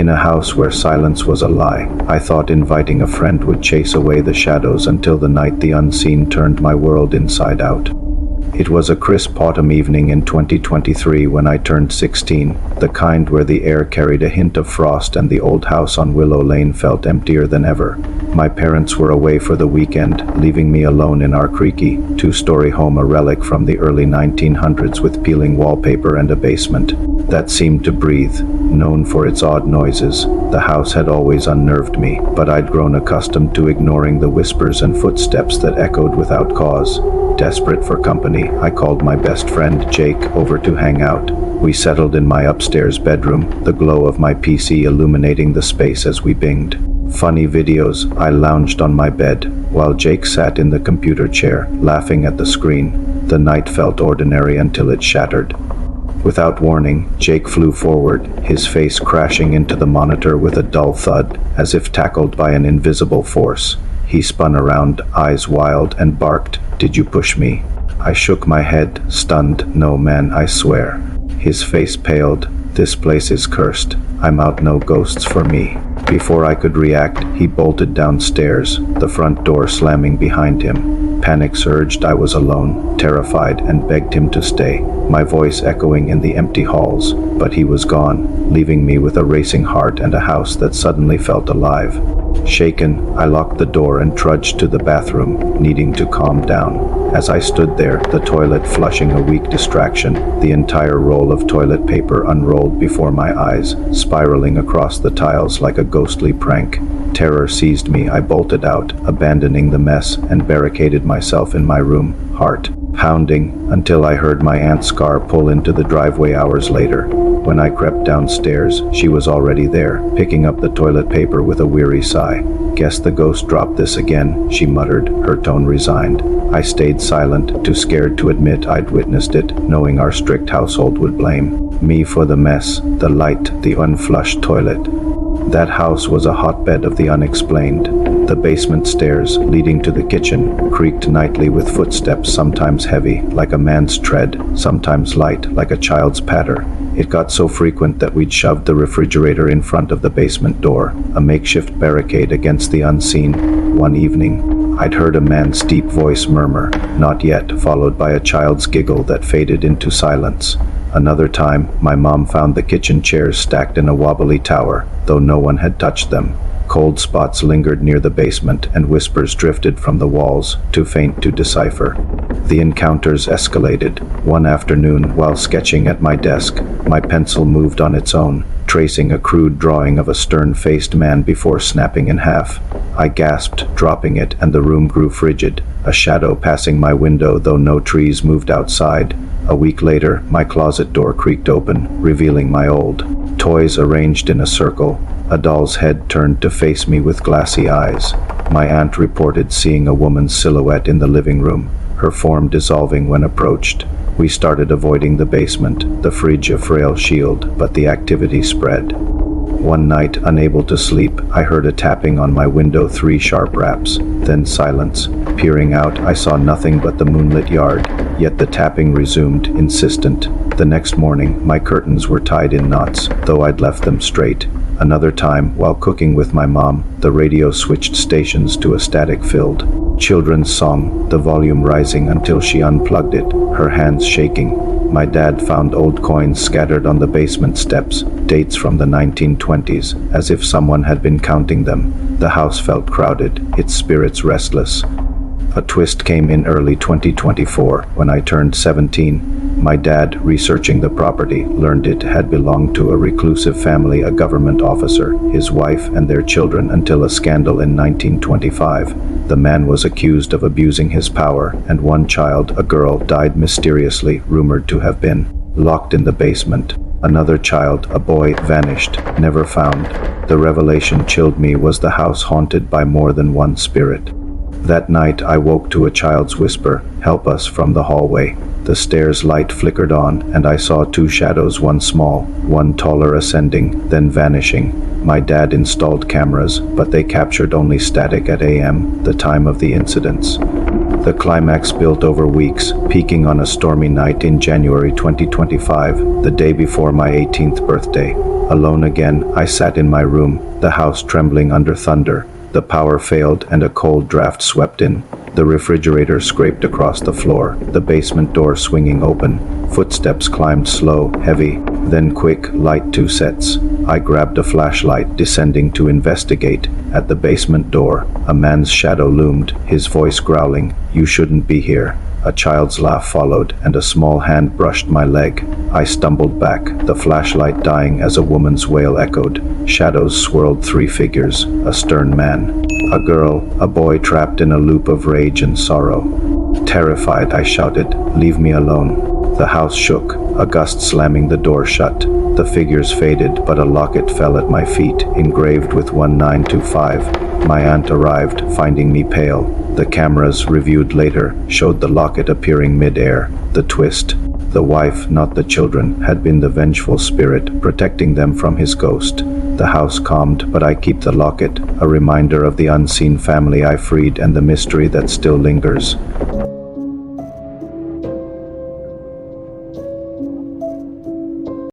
In a house where silence was a lie, I thought inviting a friend would chase away the shadows until the night the unseen turned my world inside out. It was a crisp autumn evening in 2023 when I turned 16, the kind where the air carried a hint of frost and the old house on Willow Lane felt emptier than ever. My parents were away for the weekend, leaving me alone in our creaky, two-story home, a relic from the early 1900s with peeling wallpaper and a basement that seemed to breathe. Known for its odd noises, the house had always unnerved me, but I'd grown accustomed to ignoring the whispers and footsteps that echoed without cause. Desperate for company, I called my best friend, Jake, over to hang out. We settled in my upstairs bedroom, the glow of my PC illuminating the space as we binged funny videos. I lounged on my bed, while Jake sat in the computer chair, laughing at the screen. The night felt ordinary until it shattered. Without warning, Jake flew forward, his face crashing into the monitor with a dull thud, as if tackled by an invisible force. He spun around, eyes wild, and barked, "Did you push me?" I shook my head, stunned. "No, man, I swear." His face paled. "This place is cursed. I'm out, no ghosts for me." Before I could react, he bolted downstairs, the front door slamming behind him. Panic surged. I was alone, terrified, and begged him to stay, my voice echoing in the empty halls. But he was gone, leaving me with a racing heart and a house that suddenly felt alive. Shaken, I locked the door and trudged to the bathroom, needing to calm down. As I stood there, the toilet flushing a weak distraction, the entire roll of toilet paper unrolled before my eyes, spiraling across the tiles like a ghostly prank. Terror seized me. I bolted out, abandoning the mess, and barricaded myself in my room, heart pounding, until I heard my aunt's car pull into the driveway hours later. When I crept downstairs, she was already there, picking up the toilet paper with a weary sigh. "Guess the ghost dropped this again," she muttered, her tone resigned. I stayed silent, too scared to admit I'd witnessed it, knowing our strict household would blame me for the mess, the light, the unflushed toilet. That house was a hotbed of the unexplained. The basement stairs, leading to the kitchen, creaked nightly with footsteps, sometimes heavy, like a man's tread, sometimes light, like a child's patter. It got so frequent that we'd shoved the refrigerator in front of the basement door, a makeshift barricade against the unseen. One evening, I'd heard a man's deep voice murmur, "Not yet," followed by a child's giggle that faded into silence. Another time, my mom found the kitchen chairs stacked in a wobbly tower, though no one had touched them. Cold spots lingered near the basement, and whispers drifted from the walls, too faint to decipher. The encounters escalated. One afternoon, while sketching at my desk, my pencil moved on its own, tracing a crude drawing of a stern-faced man before snapping in half. I gasped, dropping it, and the room grew frigid, a shadow passing my window, though no trees moved outside. A week later, my closet door creaked open, revealing my old toys arranged in a circle. A doll's head turned to face me with glassy eyes. My aunt reported seeing a woman's silhouette in the living room, her form dissolving when approached. We started avoiding the basement, the fridge a frail shield, but the activity spread. One night, unable to sleep, I heard a tapping on my window, 3 sharp raps, then silence. Peering out, I saw nothing but the moonlit yard, yet the tapping resumed, insistent. The next morning, my curtains were tied in knots, though I'd left them straight. Another time, while cooking with my mom, the radio switched stations to a static-filled children's song, the volume rising until she unplugged it, her hands shaking. My dad found old coins scattered on the basement steps, dates from the 1920s, as if someone had been counting them. The house felt crowded, its spirits restless. A twist came in early 2024, when I turned 17. My dad, researching the property, learned it had belonged to a reclusive family, a government officer, his wife, and their children, until a scandal in 1925. The man was accused of abusing his power, and one child, a girl, died mysteriously, rumored to have been locked in the basement. Another child, a boy, vanished, never found. The revelation chilled me. Was the house haunted by more than one spirit? That night, I woke to a child's whisper, "Help us," from the hallway. The stairs light flickered on, and I saw 2 shadows, one small, one taller, ascending, then vanishing. My dad installed cameras, but they captured only static at AM, the time of the incidents. The climax built over weeks, peaking on a stormy night in January 2025, the day before my 18th birthday. Alone again, I sat in my room, the house trembling under thunder. The power failed and a cold draft swept in. The refrigerator scraped across the floor, the basement door swinging open. Footsteps climbed slow, heavy, then quick, light 2 sets. I grabbed a flashlight, descending to investigate. At the basement door, a man's shadow loomed, his voice growling, "You shouldn't be here." A child's laugh followed, and a small hand brushed my leg. I stumbled back, the flashlight dying as a woman's wail echoed. Shadows swirled 3 figures, a stern man, a girl, a boy trapped in a loop of rage and sorrow. Terrified, I shouted, "Leave me alone." The house shook, a gust slamming the door shut. The figures faded, but a locket fell at my feet, engraved with 1925. My aunt arrived, finding me pale. The cameras, reviewed later, showed the locket appearing mid-air. The twist: the wife, not the children, had been the vengeful spirit, protecting them from his ghost. The house calmed, but I keep the locket, a reminder of the unseen family I freed and the mystery that still lingers.